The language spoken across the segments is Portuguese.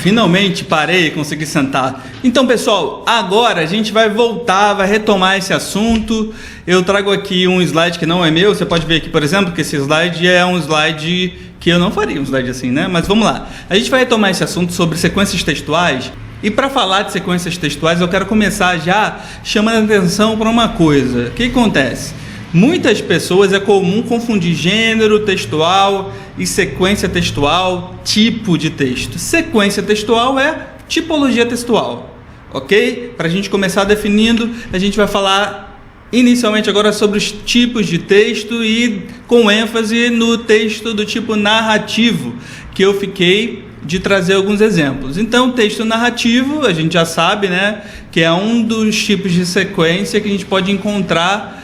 Finalmente parei, consegui sentar. Então, pessoal, agora a gente vai voltar, vai retomar esse assunto. Eu trago aqui um slide que não é meu. Você pode ver aqui, por exemplo, que esse slide é um slide que eu não faria um slide assim, né? Mas vamos lá. A gente vai retomar esse assunto sobre sequências textuais. E para falar de sequências textuais, eu quero começar já chamando a atenção para uma coisa. O que acontece? Muitas pessoas é comum confundir gênero textual e sequência textual, tipo de texto. Sequência textual é tipologia textual, ok? Para a gente começar definindo, a gente vai falar inicialmente agora sobre os tipos de texto e com ênfase no texto do tipo narrativo, que eu fiquei de trazer alguns exemplos. Então, texto narrativo, a gente já sabe, né, que é um dos tipos de sequência que a gente pode encontrar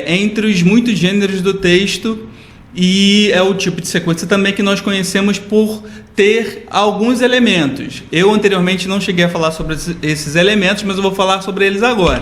entre os muitos gêneros do texto, e é o tipo de sequência também que nós conhecemos por ter alguns elementos. Eu anteriormente não cheguei a falar sobre esses elementos, mas eu vou falar sobre eles agora.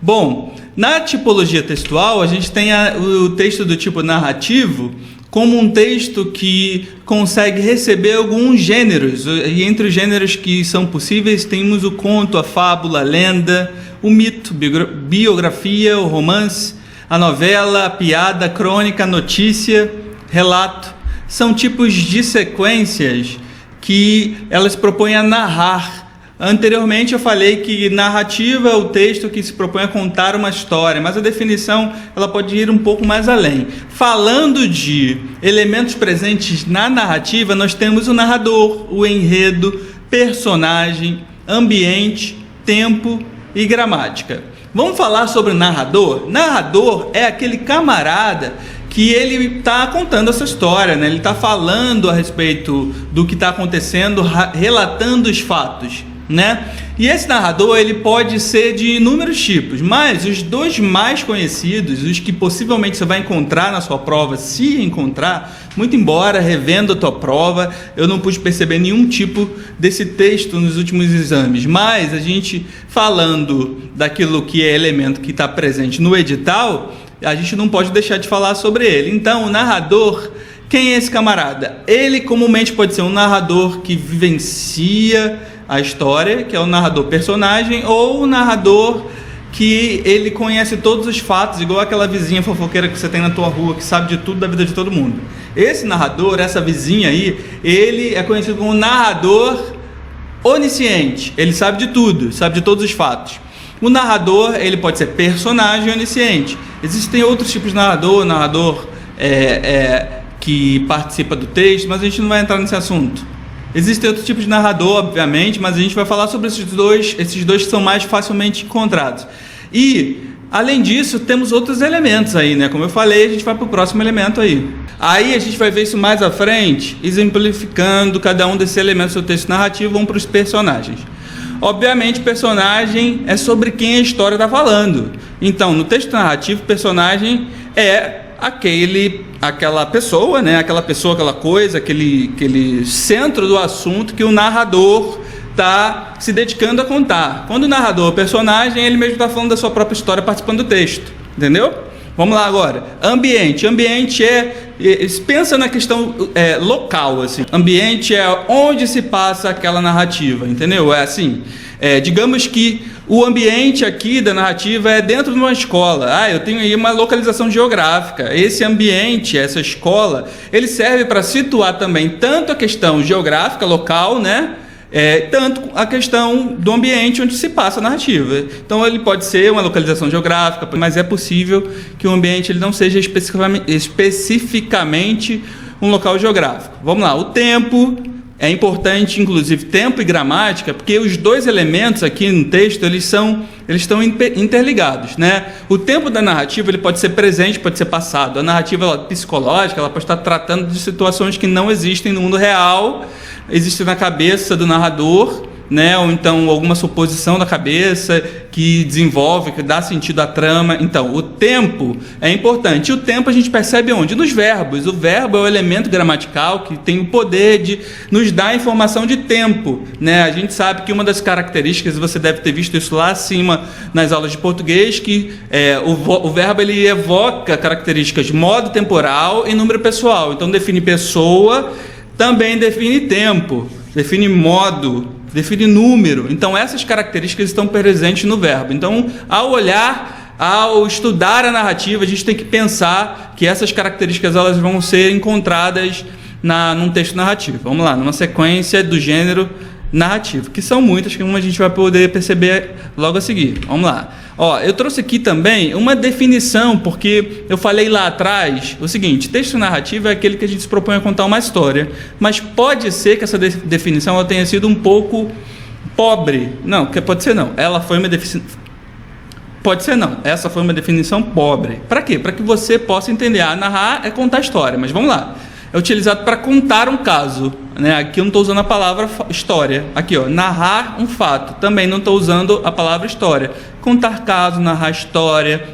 Bom, na tipologia textual, a gente tem o texto do tipo narrativo como um texto que consegue receber alguns gêneros, e entre os gêneros que são possíveis temos o conto, a fábula, a lenda, o mito, biografia, o romance, a novela, a piada, a crônica, a notícia, relato. São tipos de sequências que elas propõem a narrar. Anteriormente eu falei que narrativa é o texto que se propõe a contar uma história, mas a definição ela pode ir um pouco mais além. Falando de elementos presentes na narrativa, nós temos o narrador, o enredo, personagem, ambiente, tempo e gramática. Vamos falar sobre o narrador? Narrador é aquele camarada que ele está contando essa história, né? Ele está falando a respeito do que está acontecendo, relatando os fatos, né? E esse narrador ele pode ser de inúmeros tipos, mas os dois mais conhecidos, os que possivelmente você vai encontrar na sua prova, se encontrar, muito embora revendo a tua prova, eu não pude perceber nenhum tipo desse texto nos últimos exames, mas a gente falando daquilo que é elemento que está presente no edital, a gente não pode deixar de falar sobre ele. Então, o narrador, quem é esse camarada? Ele comumente pode ser um narrador que vivencia a história, que é o narrador personagem, ou o narrador que ele conhece todos os fatos, igual aquela vizinha fofoqueira que você tem na tua rua, que sabe de tudo da vida de todo mundo. Esse narrador, essa vizinha aí, ele é conhecido como narrador onisciente. Ele sabe de tudo, sabe de todos os fatos. O narrador, ele pode ser personagem onisciente. Existem outros tipos de narrador que participa do texto, mas a gente não vai entrar nesse assunto. Existem outros tipos de narrador, obviamente, mas a gente vai falar sobre esses dois que são mais facilmente encontrados. E, além disso, temos outros elementos aí, né? Como eu falei, a gente vai para o próximo elemento aí. Aí a gente vai ver isso mais à frente, exemplificando cada um desses elementos do texto narrativo, vamos para os personagens. Obviamente, personagem é sobre quem a história está falando. Então, no texto narrativo, personagem é aquela pessoa, né? Aquela coisa, aquele centro do assunto que o narrador está se dedicando a contar. Quando o narrador é o personagem, ele mesmo está falando da sua própria história, participando do texto, entendeu? Vamos lá agora. Ambiente. Ambiente pensa na questão local, assim. Ambiente é onde se passa aquela narrativa, entendeu? É assim, digamos que o ambiente aqui da narrativa é dentro de uma escola. Eu tenho aí uma localização geográfica. Esse ambiente, essa escola, ele serve para situar também tanto a questão geográfica, local, né? Tanto a questão do ambiente onde se passa a narrativa. Então ele pode ser uma localização geográfica, mas é possível que o ambiente ele não seja especificamente um local geográfico. Vamos lá, o tempo é importante, inclusive tempo e gramática, porque os dois elementos aqui no texto eles estão interligados, né? O tempo da narrativa ele pode ser presente, pode ser passado. A narrativa psicológica ela pode estar tratando de situações que não existem no mundo real, existe na cabeça do narrador, né? Ou então alguma suposição da cabeça que desenvolve, que dá sentido à trama. Então, o tempo é importante. E o tempo a gente percebe onde? Nos verbos. O verbo é o elemento gramatical que tem o poder de nos dar informação de tempo, né? A gente sabe que uma das características, você deve ter visto isso lá acima nas aulas de português, que o verbo ele evoca características de modo temporal e número pessoal. Então, define pessoa, também define tempo. define modo, define número. Então, essas características estão presentes no verbo. Então, ao estudar a narrativa, a gente tem que pensar que essas características elas vão ser encontradas num texto narrativo. Vamos lá, numa sequência do gênero narrativo, que são muitas, que a gente vai poder perceber logo a seguir. Vamos lá. Eu trouxe aqui também uma definição, porque eu falei lá atrás o seguinte: texto narrativo é aquele que a gente se propõe a contar uma história, mas pode ser que essa definição ela tenha sido um pouco pobre. Não, pode ser não. Ela foi uma definição... Pode ser não. Essa foi uma definição pobre. Para quê? Para que você possa entender. Narrar é contar história, mas vamos lá. É utilizado para contar um caso, né? Aqui eu não estou usando a palavra história. Aqui, narrar um fato. Também não estou usando a palavra história. Contar caso, narrar história,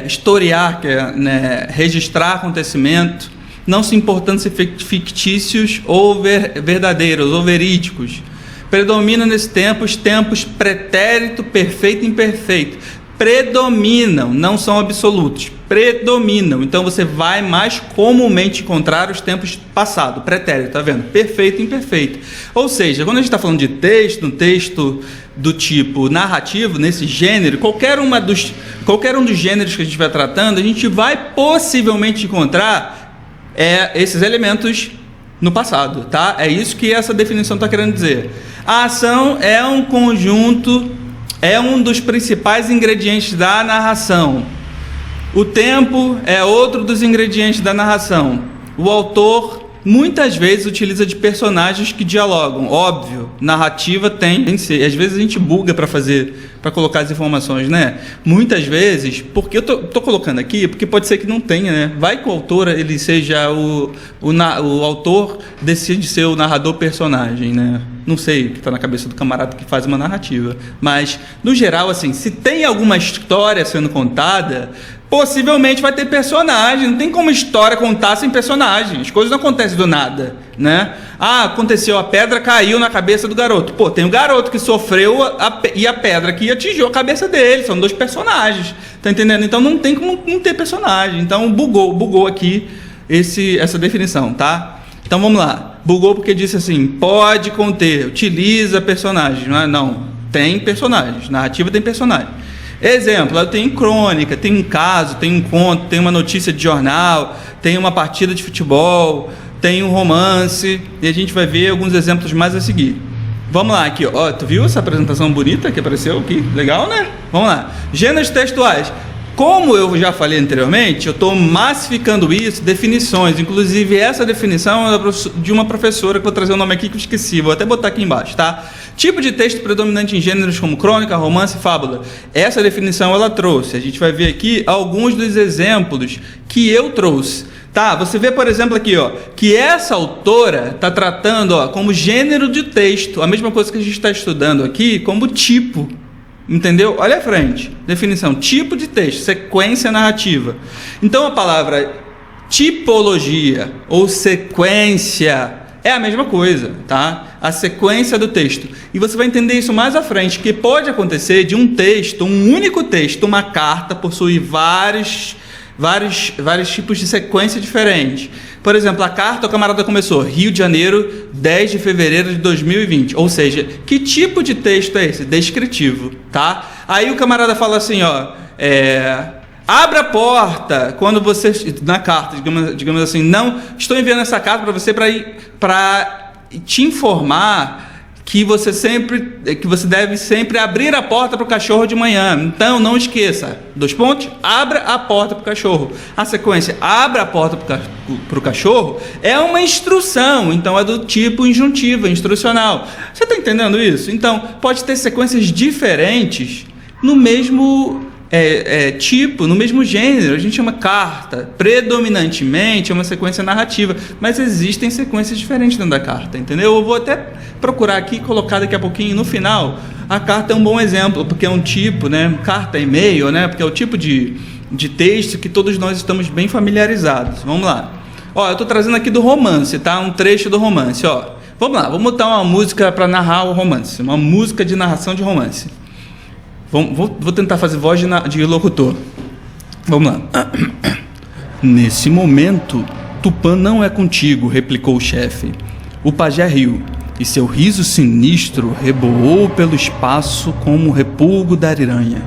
historiar, que é, né, registrar acontecimento, não se importando se fictícios ou verdadeiros ou verídicos. Predominam nesse tempo os tempos pretérito, perfeito e imperfeito. Predominam, não são absolutos, predominam. Então você vai mais comumente encontrar os tempos passado, pretérito, tá vendo? Perfeito e imperfeito. Ou seja, quando a gente está falando de texto, um texto do tipo narrativo, nesse gênero, qualquer um dos gêneros que a gente vai tratando, a gente vai possivelmente encontrar esses elementos no passado, tá? É isso que essa definição está querendo dizer. A ação é um conjunto, é um dos principais ingredientes da narração. O tempo é outro dos ingredientes da narração. O autor muitas vezes utiliza de personagens que dialogam. Óbvio, narrativa tem que ser. Às vezes a gente buga para colocar as informações, né? Muitas vezes, porque eu tô colocando aqui, porque pode ser que não tenha, né? Vai que o autor ele seja o autor decide ser o narrador personagem, né? Não sei o que está na cabeça do camarada que faz uma narrativa, mas no geral, assim, se tem alguma história sendo contada, possivelmente vai ter personagem. Não tem como história contar sem personagem. As coisas não acontecem do nada, né? Aconteceu, a pedra caiu na cabeça do garoto. Pô, tem o garoto que sofreu e a pedra que atingiu a cabeça dele. São dois personagens, tá entendendo? Então não tem como não ter personagem. Então bugou aqui essa definição, tá? Então vamos lá. Bugou porque disse assim, pode conter, utiliza personagens. Não, tem personagens. Narrativa tem personagem. Exemplo, tem crônica, tem um caso, tem um conto, tem uma notícia de jornal, tem uma partida de futebol, tem um romance, e a gente vai ver alguns exemplos mais a seguir. Vamos lá, aqui, tu viu essa apresentação bonita que apareceu aqui? Legal, né? Vamos lá. Gêneros textuais. Como eu já falei anteriormente, eu estou massificando isso, definições. Inclusive, essa definição é de uma professora, que vou trazer o nome aqui que eu esqueci, vou até botar aqui embaixo, tá? Tipo de texto predominante em gêneros como crônica, romance e fábula. Essa definição ela trouxe. A gente vai ver aqui alguns dos exemplos que eu trouxe. Tá, você vê, por exemplo, aqui, que essa autora está tratando, como gênero de texto, a mesma coisa que a gente está estudando aqui, como tipo. Entendeu? Olha à frente. Definição: tipo de texto, sequência narrativa. Então a palavra tipologia ou sequência é a mesma coisa, tá? A sequência do texto. E você vai entender isso mais à frente, que pode acontecer de um texto, um único texto, uma carta, possuir vários tipos de sequência diferentes. Por exemplo, a carta, o camarada começou Rio de Janeiro, 10 de fevereiro de 2020. Ou seja, que tipo de texto é esse? Descritivo, tá? Aí o camarada fala assim, abra a porta quando você... Na carta, digamos assim, não... Estou enviando essa carta para você para te informar que você deve sempre abrir a porta para o cachorro de manhã. Então, não esqueça. 2 pontos. Abra a porta para o cachorro. A sequência, abra a porta para o cachorro, é uma instrução. Então, é do tipo injuntiva, instrucional. Você está entendendo isso? Então, pode ter sequências diferentes no mesmo... tipo, no mesmo gênero. A gente chama carta, predominantemente é uma sequência narrativa, mas existem sequências diferentes dentro da carta, entendeu? Eu vou até procurar aqui e colocar daqui a pouquinho no final. A carta é um bom exemplo, porque é um tipo, né? Carta, e-mail, né? Porque é o tipo de texto que todos nós estamos bem familiarizados. Vamos lá. Eu estou trazendo aqui do romance, tá? Um trecho do romance, Vamos lá, vamos botar uma música para narrar o romance, uma música de narração de romance. Vou tentar fazer voz de locutor. Vamos lá. Nesse momento, Tupã não é contigo, replicou o chefe. O pajé riu. e seu riso sinistro reboou pelo espaço como o repulgo da aranha.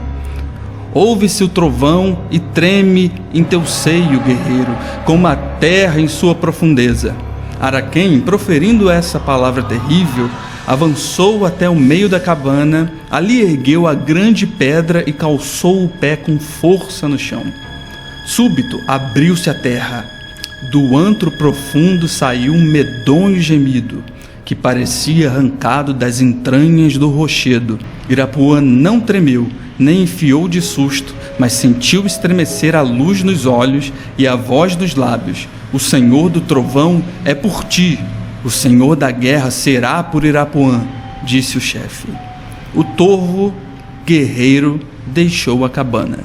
Ouve-se o trovão e treme em teu seio, guerreiro, como a terra em sua profundeza. Araquém, proferindo essa palavra terrível, avançou até o meio da cabana, ali ergueu a grande pedra e calçou o pé com força no chão. Súbito abriu-se a terra. Do antro profundo saiu um medonho gemido, que parecia arrancado das entranhas do rochedo. Irapuã não tremeu, nem enfiou de susto, mas sentiu estremecer a luz nos olhos e a voz dos lábios. O Senhor do trovão é por ti. O Senhor da guerra será por Irapuã, disse o chefe. O torvo guerreiro deixou a cabana.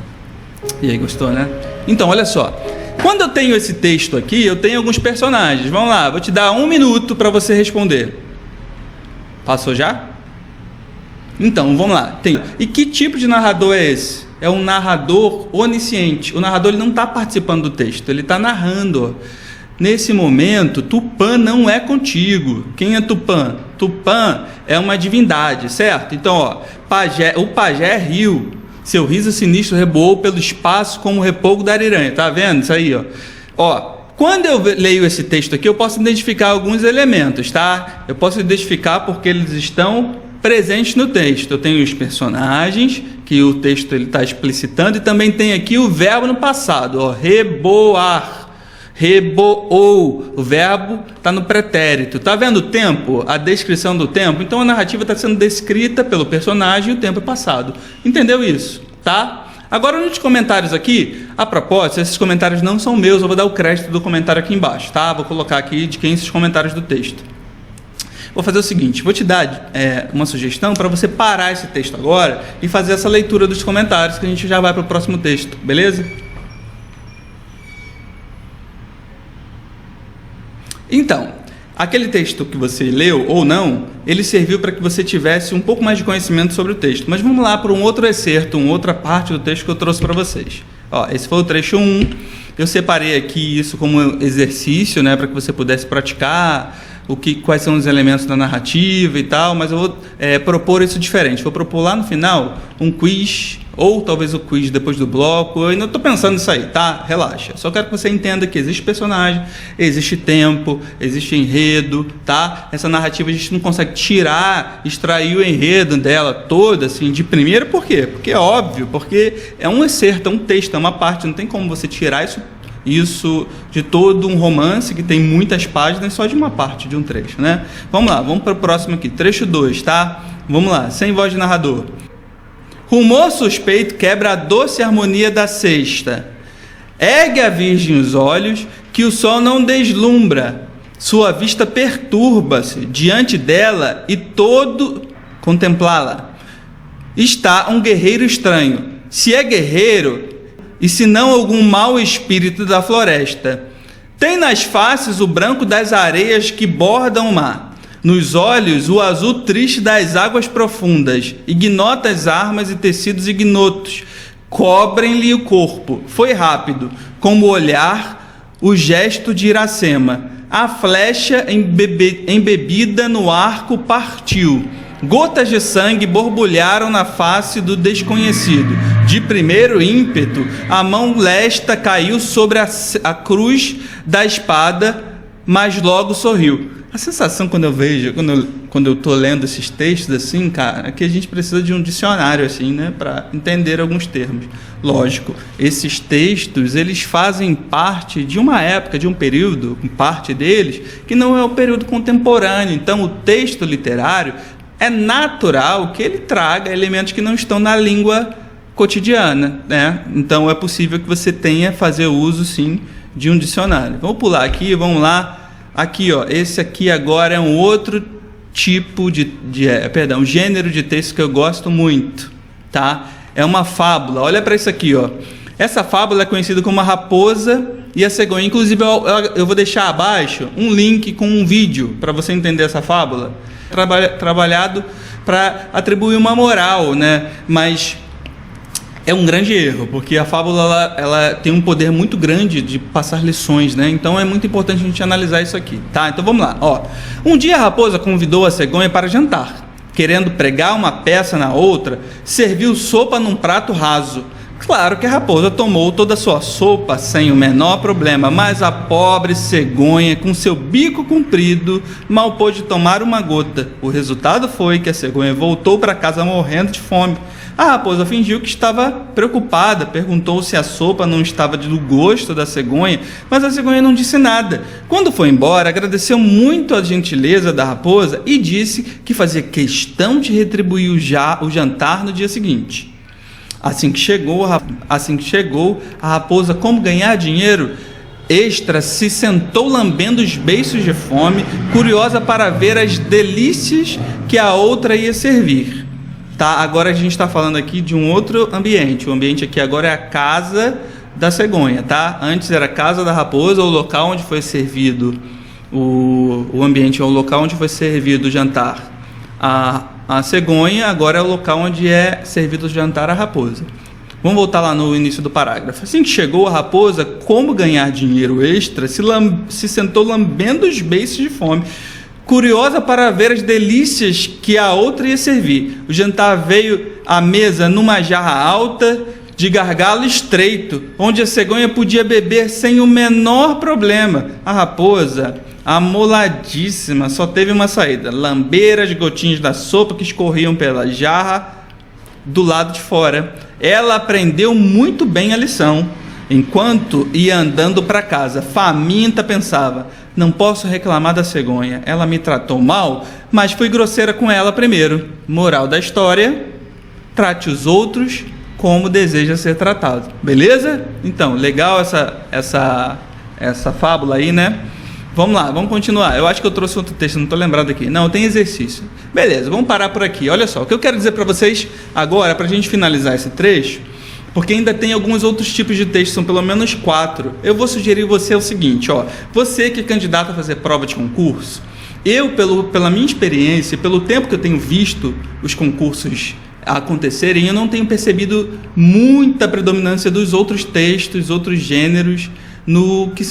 E aí, gostou, né? Então, olha só. Quando eu tenho esse texto aqui, eu tenho alguns personagens. Vamos lá, vou te dar 1 minuto para você responder. Passou já? Então, vamos lá. E que tipo de narrador é esse? É um narrador onisciente. O narrador ele não está participando do texto, ele está narrando. Nesse momento, Tupã não é contigo. Quem é Tupã? Tupã é uma divindade, certo? Então, ó, o pajé riu. Seu riso sinistro reboou pelo espaço como o repougo da aranha. Tá vendo isso aí, ó? Ó, quando eu leio esse texto aqui, eu posso identificar alguns elementos, tá? Eu posso identificar porque eles estão presentes no texto. Eu tenho os personagens, que o texto está explicitando, e também tem aqui o verbo no passado, ó, reboar. Reboou, o verbo está no pretérito. Está vendo o tempo? A descrição do tempo? Então a narrativa está sendo descrita pelo personagem e o tempo é passado. Entendeu isso? Tá? Agora nos comentários aqui, a propósito, esses comentários não são meus, eu vou dar o crédito do comentário aqui embaixo, tá? Vou colocar aqui de quem esses comentários do texto. Vou fazer o seguinte, vou te dar uma sugestão para você parar esse texto agora e fazer essa leitura dos comentários, que a gente já vai para o próximo texto, beleza? Então, aquele texto que você leu ou não, ele serviu para que você tivesse um pouco mais de conhecimento sobre o texto. Mas vamos lá para um outro excerto, uma outra parte do texto que eu trouxe para vocês. Ó, esse foi o trecho 1. Eu separei aqui isso como exercício, né, para que você pudesse praticar quais são os elementos da narrativa e tal, mas eu vou propor isso diferente. Vou propor lá no final um quiz, ou talvez o quiz depois do bloco. Eu ainda estou pensando nisso aí, tá? Relaxa. Só quero que você entenda que existe personagem, existe tempo, existe enredo, tá? Essa narrativa a gente não consegue extrair o enredo dela toda, assim, de primeira. Por quê? Porque é óbvio, porque é um excerto, é um texto, é uma parte, não tem como você tirar isso de todo um romance que tem muitas páginas só de uma parte de um trecho, né? Vamos lá, vamos para o próximo aqui, trecho 2, tá? Vamos lá, sem voz de narrador. Rumor suspeito quebra a doce harmonia da sexta. Ergue a virgem os olhos, que o sol não deslumbra. Sua vista perturba-se diante dela e todo contemplá-la. Está um guerreiro estranho. Se é guerreiro, e se não algum mau espírito da floresta. Tem nas faces o branco das areias que bordam o mar, nos olhos o azul triste das águas profundas, ignotas armas e tecidos ignotos, cobrem-lhe o corpo. Foi rápido, como o olhar, o gesto de Iracema. A flecha embebida no arco partiu. Gotas de sangue borbulharam na face do desconhecido. De primeiro ímpeto, a mão lesta caiu sobre a cruz da espada, mas logo sorriu. A sensação quando eu vejo, quando eu tô lendo esses textos assim, cara, é que a gente precisa de um dicionário assim, né, para entender alguns termos. Lógico, esses textos, eles fazem parte de uma época, de um período, parte deles, que não é o período contemporâneo. Então, o texto literário é natural que ele traga elementos que não estão na língua cotidiana, né? Então é possível que você tenha fazer uso sim de um dicionário. Vamos pular aqui, vamos lá. Aqui, ó, esse aqui agora é um outro tipo gênero de texto que eu gosto muito, tá? É uma fábula. Olha para isso aqui, ó. Essa fábula é conhecida como a raposa e a cegonha. Inclusive eu vou deixar abaixo um link com um vídeo para você entender essa fábula. Trabalhado para atribuir uma moral, né? Mas é um grande erro, porque a fábula ela tem um poder muito grande de passar lições, né? Então é muito importante a gente analisar isso aqui, tá? Então vamos lá, ó. Um dia a raposa convidou a cegonha para jantar. Querendo pregar uma peça na outra, serviu sopa num prato raso. Claro que a raposa tomou toda a sua sopa sem o menor problema, mas a pobre cegonha, com seu bico comprido, mal pôde tomar uma gota. O resultado foi que a cegonha voltou para casa morrendo de fome. A raposa fingiu que estava preocupada, perguntou se a sopa não estava do gosto da cegonha, mas a cegonha não disse nada. Quando foi embora, agradeceu muito a gentileza da raposa e disse que fazia questão de retribuir o jantar no dia seguinte. Assim que chegou, a raposa, como ganhar dinheiro extra, se sentou lambendo os beiços de fome, curiosa para ver as delícias que a outra ia servir. Tá, agora a gente está falando aqui de um outro ambiente. O ambiente aqui agora é a casa da cegonha, tá? Antes era a casa da raposa, o local onde foi servido o ambiente é o local onde foi servido o jantar a cegonha, agora é o local onde é servido o jantar a raposa. Vamos voltar lá no início do parágrafo. Assim que chegou a raposa, como ganhar dinheiro extra, se sentou lambendo os beiços de fome, curiosa para ver as delícias que a outra ia servir. O jantar veio à mesa numa jarra alta, de gargalo estreito, onde a cegonha podia beber sem o menor problema. A raposa, amoladíssima, só teve uma saída: lamber as gotinhas da sopa que escorriam pela jarra do lado de fora. Ela aprendeu muito bem a lição. Enquanto ia andando para casa, faminta, pensava: não posso reclamar da cegonha, ela me tratou mal, mas fui grosseira com ela primeiro. Moral da história: trate os outros como deseja ser tratado. Beleza? Então, legal essa fábula aí, né? Vamos lá, vamos continuar. Eu acho que eu trouxe outro texto, não estou lembrado aqui. Não, tem exercício. Beleza, vamos parar por aqui. Olha só, o que eu quero dizer para vocês agora, para a gente finalizar esse trecho, porque ainda tem alguns outros tipos de texto, são pelo menos 4. Eu vou sugerir você o seguinte, ó. Você que é candidato a fazer prova de concurso, pela minha experiência, pelo tempo que eu tenho visto os concursos acontecerem, eu não tenho percebido muita predominância dos outros textos, outros gêneros, no que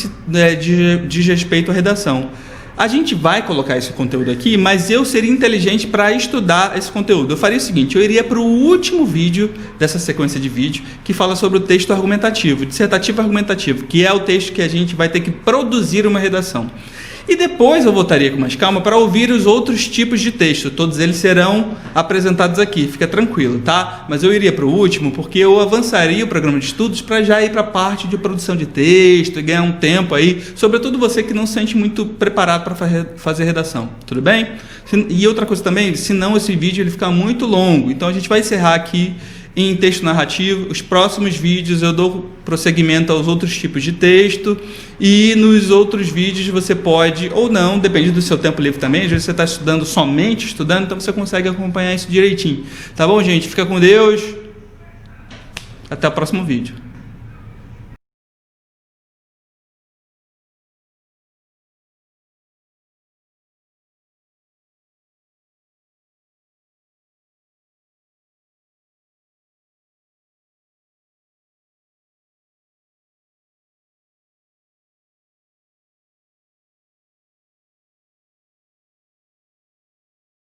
diz respeito à redação. A gente vai colocar esse conteúdo aqui, mas eu seria inteligente para estudar esse conteúdo. Eu faria o seguinte: eu iria para o último vídeo dessa sequência de vídeo que fala sobre o texto argumentativo, dissertativo argumentativo, que é o texto que a gente vai ter que produzir uma redação. E depois eu voltaria com mais calma para ouvir os outros tipos de texto. Todos eles serão apresentados aqui, fica tranquilo, tá? Mas eu iria para o último porque eu avançaria o programa de estudos para já ir para a parte de produção de texto e ganhar um tempo aí, sobretudo você que não se sente muito preparado para fazer redação, tudo bem? E outra coisa também, senão esse vídeo ele fica muito longo, então a gente vai encerrar aqui em texto narrativo. Os próximos vídeos eu dou prosseguimento aos outros tipos de texto, e nos outros vídeos você pode, ou não, depende do seu tempo livre também. Às vezes você está somente estudando, então você consegue acompanhar isso direitinho. Tá bom, gente? Fica com Deus. Até o próximo vídeo.